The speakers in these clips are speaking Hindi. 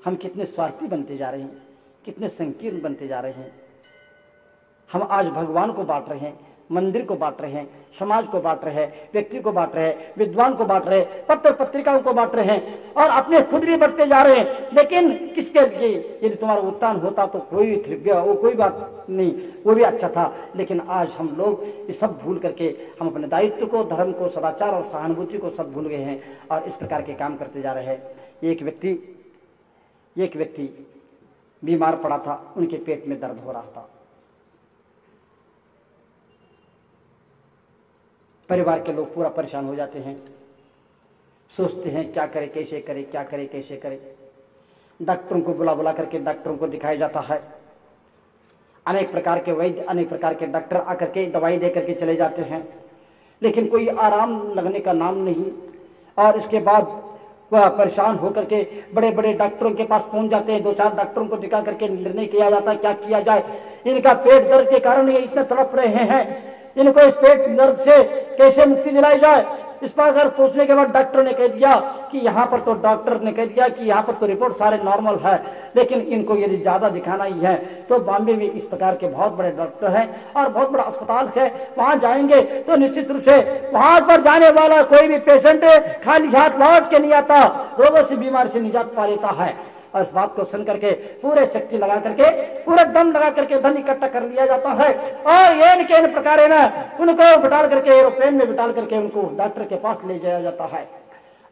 हम कितने स्वार्थी बनते जा रहे हैं, कितने संकीर्ण बनते जा रहे हैं। हम आज भगवान को बांट रहे हैं, मंदिर को बांट रहे हैं, समाज को बांट रहे हैं, व्यक्ति को बांट रहे हैं, विद्वान को बांट रहे हैं, पत्र पत्रिकाओं को बांट रहे हैं और अपने खुद भी बढ़ते जा रहे हैं। लेकिन किसके लिए? यदि तुम्हारा उत्थान होता तो कोई वो कोई बात नहीं, वो भी अच्छा था। लेकिन आज हम लोग ये सब भूल करके हम अपने दायित्व को, धर्म को, सदाचार और सहानुभूति को सब भूल गए हैं और इस प्रकार के काम करते जा रहे हैं। एक व्यक्ति बीमार पड़ा था, उनके पेट में दर्द हो रहा था। परिवार के लोग पूरा परेशान हो जाते हैं, सोचते हैं क्या करे, कैसे करे, क्या करे, कैसे करे। डॉक्टरों को बुला करके डॉक्टरों को दिखाया जाता है। अनेक प्रकार के वैद्य, अनेक प्रकार के डॉक्टर आकर के दवाई दे करके चले जाते हैं, लेकिन कोई आराम लगने का नाम नहीं। और इसके बाद वह परेशान होकर के बड़े बड़े डॉक्टरों के पास पहुंच जाते हैं। 2-4 डॉक्टरों को दिखा करके निर्णय किया जाता है क्या किया जाए। इनका पेट दर्द के कारण ये इतने तड़प रहे हैं, इनको इस पेट दर्द से कैसे मुक्ति दिलाई जाए। इस पर अगर पूछने के बाद डॉक्टर ने कह दिया कि यहाँ पर तो यहाँ पर तो रिपोर्ट सारे नॉर्मल है, लेकिन इनको यदि ज्यादा दिखाना ही है तो बॉम्बे में इस प्रकार के बहुत बड़े डॉक्टर हैं और बहुत बड़ा अस्पताल है, वहां जाएंगे तो निश्चित रूप से वहां पर जाने वाला कोई भी पेशेंट खाली हाथ लौट के नहीं आता, रोगों से, बीमारी से निजात पा लेता है। और इस बात को सुन करके पूरे शक्ति लगा करके, पूरा दम लगा करके धन इकट्ठा कर लिया जाता है और ये प्रकार है ना, उनको बिठाल करके एरोप्लेन में बिठाल करके उनको डॉक्टर के पास ले जाया जाता है।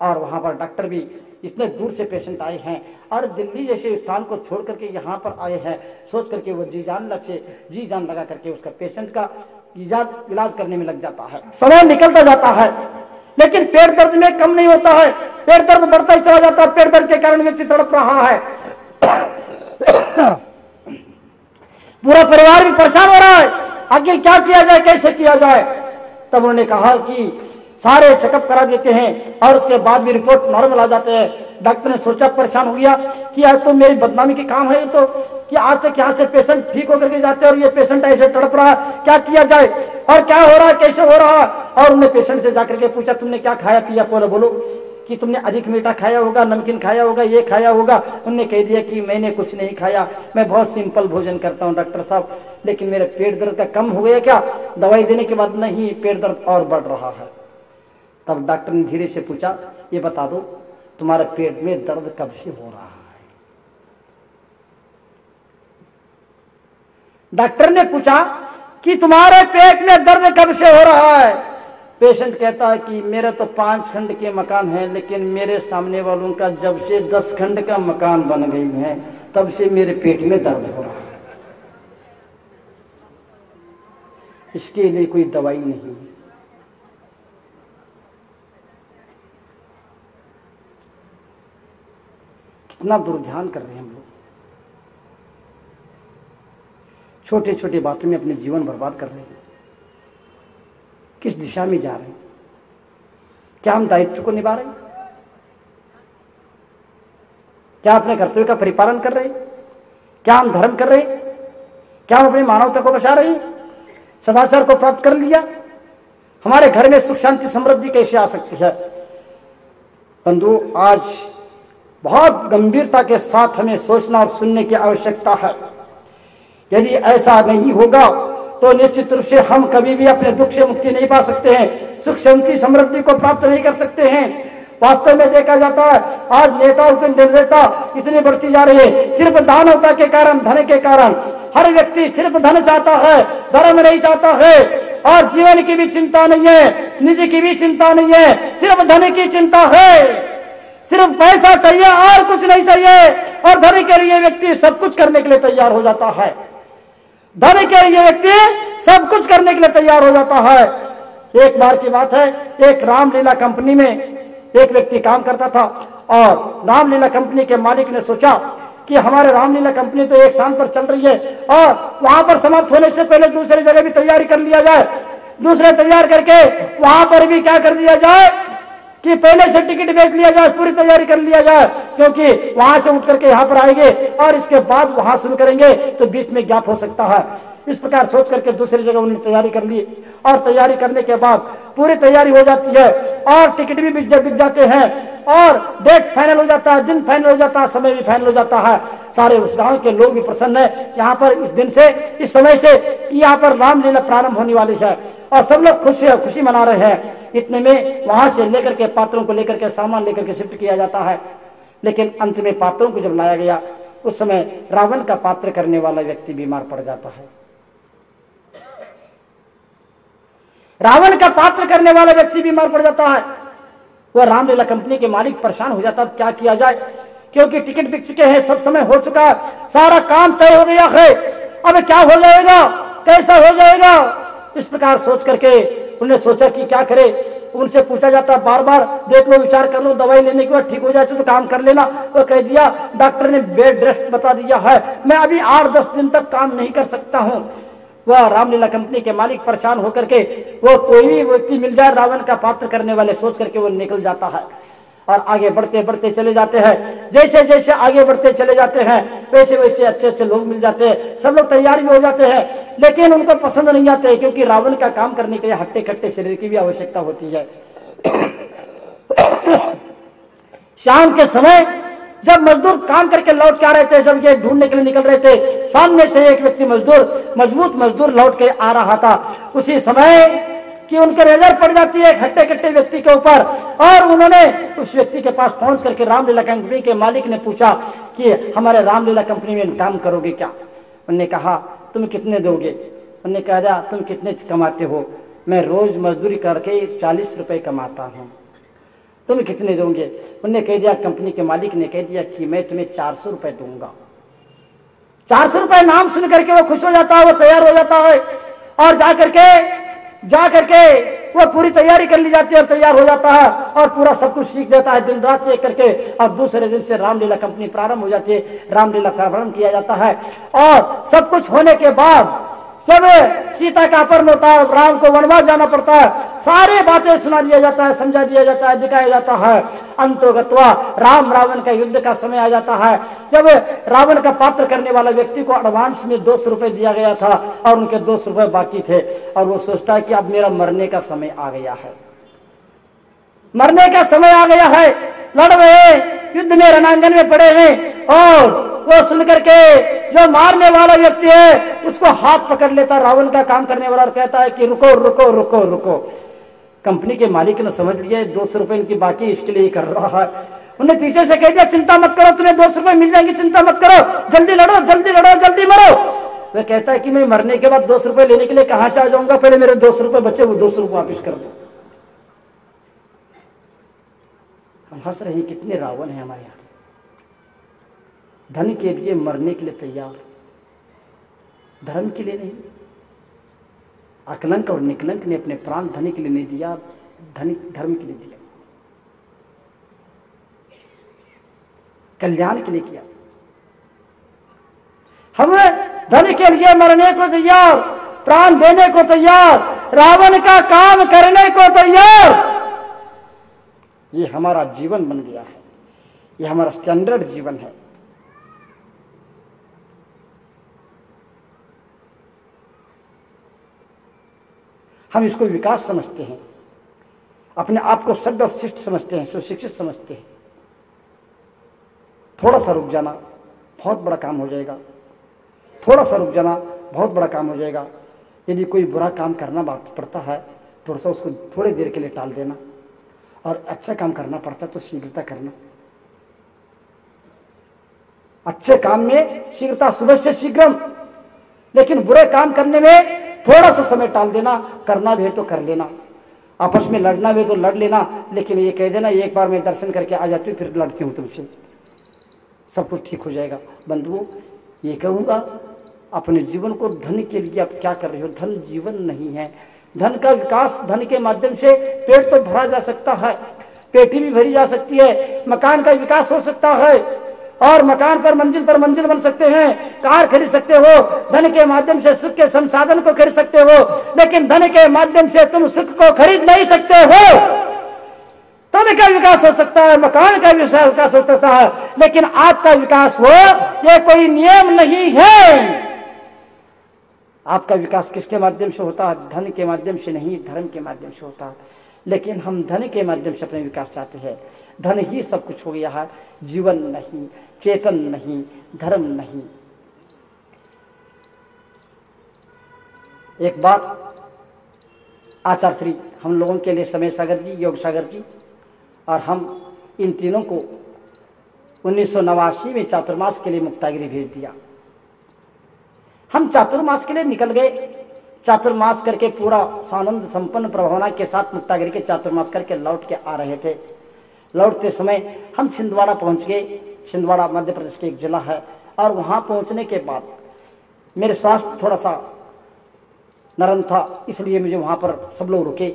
और वहां पर डॉक्टर भी इतने दूर से पेशेंट आए हैं और दिल्ली जैसे स्थान को छोड़ करके यहाँ पर आए हैं, सोच करके वो जी जान लगा करके उसका पेशेंट का इलाज करने में लग जाता है। समय निकलता जाता है, लेकिन पेट दर्द में कम नहीं होता है, पेट दर्द बढ़ता ही चला जाता है। पेट दर्द के कारण व्यक्ति तड़प रहा है, पूरा परिवार भी परेशान हो रहा है, आखिर क्या किया जाए, कैसे किया जाए। तब उन्होंने कहा कि सारे चेकअप करा देते हैं और उसके बाद भी रिपोर्ट नॉर्मल आ जाते हैं। डॉक्टर ने सोचा, परेशान हो गया कि यार तो मेरी बदनामी के काम है तो कि आज तक यहाँ से पेशेंट ठीक होकर के जाते हैं और ये पेशेंट ऐसे तड़प रहा है, क्या किया जाए और क्या हो रहा है, कैसे हो रहा है। और उन्होंने पेशेंट से जाकर के पूछा, तुमने क्या खाया पिया, बोलो कि तुमने अधिक मीठा खाया होगा, नमकीन खाया होगा, ये खाया होगा। उन्होंने कह दिया कि मैंने कुछ नहीं खाया, मैं बहुत सिंपल भोजन करता हूँ डॉक्टर साहब, लेकिन मेरे पेट दर्द का कम हो गया क्या? दवाई देने के बाद नहीं, पेट दर्द और बढ़ रहा है। तब डॉक्टर ने धीरे से पूछा, ये बता दो तुम्हारे पेट में दर्द कब से हो रहा है? डॉक्टर ने पूछा कि तुम्हारे पेट में दर्द कब से हो रहा है? पेशेंट कहता है कि मेरा तो 5 खंड के मकान है, लेकिन मेरे सामने वालों का जब से 10 खंड का मकान बन गई है तब से मेरे पेट में दर्द हो रहा है। इसके लिए कोई दवाई नहीं। कितना दुर्ध्यान कर रहे हैं हम लोग, छोटे छोटे बातों में अपने जीवन बर्बाद कर रहे हैं। किस दिशा में जा रहे हैं? क्या हम दायित्व को निभा रहे हैं? क्या अपने कर्तव्य का परिपालन कर रहे हैं? क्या हम धर्म कर रहे हैं? क्या हम अपनी मानवता को बचा रहे हैं? सदाचार को प्राप्त कर लिया? हमारे घर में सुख शांति समृद्धि कैसे आ सकती है? बंधु, आज बहुत गंभीरता के साथ हमें सोचना और सुनने की आवश्यकता है। यदि ऐसा नहीं होगा तो निश्चित रूप से हम कभी भी अपने दुख से मुक्ति नहीं पा सकते हैं, सुख शांति समृद्धि को प्राप्त नहीं कर सकते हैं। वास्तव में देखा जाता है आज नेताओं की निर्दयता इतनी बढ़ती जा रही है, सिर्फ दानवता के कारण, धन के कारण। हर व्यक्ति सिर्फ धन चाहता है, धर्म नहीं चाहता है और जीवन की भी चिंता नहीं है, निजी की भी चिंता नहीं है, सिर्फ धन की चिंता है। सिर्फ पैसा चाहिए और कुछ नहीं चाहिए और धन के लिए व्यक्ति सब कुछ करने के लिए तैयार हो जाता है। धन के लिए व्यक्ति सब कुछ करने के लिए तैयार हो जाता है। एक बार की बात है, एक रामलीला कंपनी में एक व्यक्ति काम करता था और रामलीला कंपनी के मालिक ने सोचा कि हमारे रामलीला कंपनी तो एक स्थान पर चल रही है और वहां पर समाप्त होने से पहले दूसरी जगह भी तैयारी कर लिया जाए। दूसरे तैयार करके वहां पर भी क्या कर दिया जाए कि पहले से टिकट बेच लिया जाए, पूरी तैयारी कर लिया जाए, क्योंकि वहां से उठ करके यहाँ पर आएंगे और इसके बाद वहां शुरू करेंगे तो बीच में गैप हो सकता है। इस प्रकार सोच करके दूसरी जगह उन्होंने तैयारी कर ली और तैयारी करने के बाद पूरी तैयारी हो जाती है और टिकट भी बिक जाते हैं और डेट फाइनल हो जाता है, दिन फाइनल हो जाता है, समय भी फाइनल हो जाता है। सारे उस गांव के लोग भी प्रसन्न है यहाँ पर इस दिन से, इस समय से यहाँ पर रामलीला प्रारंभ होने वाली है और सब लोग खुशी मना रहे हैं। इतने में वहां से लेकर के पात्रों को लेकर के सामान लेकर के शिफ्ट किया जाता है। लेकिन अंत में पात्रों को जब लाया गया उस समय रावण का पात्र करने वाला व्यक्ति बीमार पड़ जाता है। रावण का पात्र करने वाला व्यक्ति बीमार पड़ जाता है। वह रामलीला कंपनी के मालिक परेशान हो जाता है, क्या किया जाए, क्योंकि टिकट बिक चुके हैं, सब समय हो चुका है, सारा काम तय हो गया है, अब क्या हो जाएगा, कैसा हो जाएगा। इस प्रकार सोच करके उन्होंने सोचा कि क्या करे। उनसे पूछा जाता बार बार, देख लो, विचार कर लो, दवाई लेने के बाद ठीक हो जाए तो काम कर लेना। वो कह दिया, डॉक्टर ने बेड रेस्ट बता दिया है, मैं अभी 8-10 दिन तक काम नहीं कर सकता हूँ। वह रामलीला कंपनी के मालिक परेशान होकर के वो कोई भी व्यक्ति मिल जाए रावण का पात्र करने वाले सोच करके वो निकल जाता है और आगे बढ़ते बढ़ते चले जाते हैं। जैसे जैसे आगे बढ़ते चले जाते हैं वैसे वैसे अच्छे अच्छे लोग मिल जाते हैं, सब लोग तैयार भी हो जाते हैं, लेकिन उनको पसंद नहीं आते क्योंकि रावण का काम करने के लिए हट्टे कट्टे शरीर की भी आवश्यकता होती है। शाम के समय जब मजदूर काम करके लौट के आ रहे थे, जब ये ढूंढने के लिए निकल रहे थे, सामने से एक व्यक्ति मजबूत मजदूर लौट के आ रहा था। उसी समय कि उनके नजर पड़ जाती है हट्टे कट्टे व्यक्ति के ऊपर और उन्होंने उस व्यक्ति के पास पहुंच करके रामलीला कंपनी के मालिक ने पूछा कि हमारे रामलीला कंपनी में काम करोगे क्या। उन्होंने कहा तुम कितने दोगे। उन्होंने कहा तुम कितने कमाते हो। मैं रोज मजदूरी करके 40 रुपए कमाता हूँ, तुम कितने दोगे। उन्होंने कह दिया, कंपनी के मालिक ने कह दिया कि मैं तुम्हें 400 रुपए दूंगा। 400 रुपए नाम सुन करके वो खुश हो जाता है, वो तैयार हो जाता है और जा करके वो पूरी तैयारी कर ली जाती है और तैयार हो जाता है और पूरा सब कुछ सीख देता है दिन रात एक करके। और दूसरे दिन से रामलीला कंपनी प्रारंभ हो जाती है, रामलीला का प्रारंभ किया जाता है। और सब कुछ होने के बाद जब सीता का अपहरण होता है, राम को वनवास जाना पड़ता है, सारी बातें सुना दिया जाता है, समझा दिया जाता है, दिखाया जाता है। अंतोगत्वा राम रावण का युद्ध का समय आ जाता है, जब रावण का पात्र करने वाला व्यक्ति को एडवांस में 200 रुपए दिया गया था और उनके 200 रुपए बाकी थे और वो सोचता है कि अब मेरा मरने का समय आ गया है, मरने का समय आ गया है। लड़ रहे युद्ध में रणांगन में पड़े हैं और वो सुनकर के जो मारने वाला व्यक्ति है उसको हाथ पकड़ लेता रावण का काम करने वाला और कहता है कि रुको रुको रुको रुको। कंपनी के मालिक ने समझ लिया 200 रुपए इनकी बाकी, इसके लिए कर रहा है। उन्हें पीछे से कह दिया, चिंता मत करो, तुम्हें 200 रुपए मिल जाएंगे, चिंता मत करो, जल्दी लड़ो जल्दी लड़ो जल्दी मरो। वह कहता है कि मैं मरने के बाद 200 रुपए लेने के लिए कहां से आ जाऊंगा, पहले मेरे 200 रुपए बचे, वो 200 रुपए वापिस कर दो। हम हंस रहे हैं, कितने रावण है हमारे यहाँ, धन के लिए मरने के लिए तैयार, धर्म के लिए नहीं। अकलंक और निकलंक ने अपने प्राण धन के लिए नहीं दिया, धर्म के लिए दिया, कल्याण के लिए किया। हम धन के लिए मरने को तैयार, प्राण देने को तैयार, रावण का काम करने को तैयार। ये हमारा जीवन बन गया है, ये हमारा स्टैंडर्ड जीवन है। हम इसको विकास समझते हैं, अपने आप को सभ्य और शिष्ट समझते हैं, सुशिक्षित समझते हैं। थोड़ा सा रुक जाना बहुत बड़ा काम हो जाएगा, थोड़ा सा रुक जाना बहुत बड़ा काम हो जाएगा। यदि कोई बुरा काम करना बाकी पड़ता है थोड़ा सा उसको थोड़ी देर के लिए टाल देना, और अच्छा काम करना पड़ता है तो शीघ्रता करना। अच्छे काम में शीघ्रता, सुबह से शीघ्रम, लेकिन बुरे काम करने में थोड़ा सा समय टाल देना। करना भी है तो कर लेना, आपस में लड़ना भी है तो लड़ लेना, लेकिन ये कह देना एक बार मैं दर्शन करके आ जाती हूँ फिर लड़ती हूँ तुमसे, सब कुछ ठीक हो जाएगा। बंधुओं, ये कहूंगा अपने जीवन को धन के लिए आप क्या कर रहे हो। धन जीवन नहीं है। धन का विकास, धन के माध्यम से पेट तो भरा जा सकता है, पेटी भी भरी जा सकती है, मकान का विकास हो सकता है और मकान पर मंजिल बन सकते हैं, कार खरीद सकते हो, धन के माध्यम से सुख के संसाधन को खरीद सकते हो, लेकिन धन के माध्यम से तुम सुख को खरीद नहीं सकते हो। धन का विकास हो सकता है, मकान का विकास हो सकता है, लेकिन आपका विकास हो ये कोई नियम नहीं है। आपका विकास किसके माध्यम से होता है? धन के माध्यम से नहीं, धर्म के माध्यम से होता है। लेकिन हम धन के माध्यम से अपने विकास चाहते हैं। धन ही सब कुछ हो गया है, जीवन नहीं, चेतन नहीं, धर्म नहीं। एक बार आचार्य श्री हम लोगों के लिए समय सागर जी, योग सागर जी और हम इन तीनों को 1989 में चातुर्मास के लिए मुक्तागिरी भेज दिया। हम चातुर्मास के लिए निकल गए। चातुर्मास करके पूरा सानंद संपन्न प्रभावना के साथ मुक्तागिरी के चातुर्मास करके लौट के आ रहे थे। लौटते समय हम छिंदवाड़ा पहुंच गए। छिंदवाड़ा मध्य प्रदेश की एक जिला है। और वहां पहुंचने के बाद मेरे स्वास्थ्य थोड़ा सा नरम था, इसलिए मुझे वहां पर सब लोग रुके।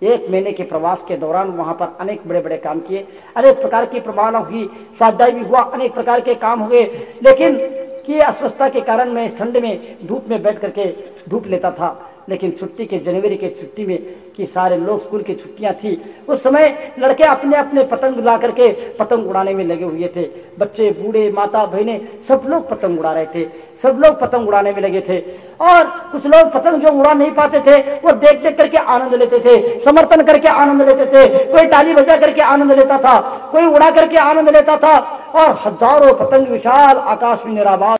1 महीने के प्रवास के दौरान वहां पर अनेक बड़े बड़े काम किए, अनेक प्रकार की प्रभावना हुई, स्वाध्याय भी हुआ, अनेक प्रकार के काम हुए। लेकिन कि अस्वस्थता के कारण मैं इस ठंड में धूप में बैठ करके धूप लेता था। लेकिन छुट्टी के जनवरी के छुट्टी में कि सारे लोग स्कूल की छुट्टियां थी, उस समय लड़के अपने अपने पतंग ला करके पतंग उड़ाने में लगे हुए थे। बच्चे, बूढ़े, माता, बहने सब लोग पतंग उड़ा रहे थे। सब लोग पतंग उड़ाने में लगे थे। और कुछ लोग पतंग जो उड़ा नहीं पाते थे वो देख देख करके आनंद लेते थे, समर्थन करके आनंद लेते थे। कोई ताली बजा करके आनंद लेता था, कोई उड़ा करके आनंद लेता था। और हजारों पतंग विशाल आकाश में निराबाद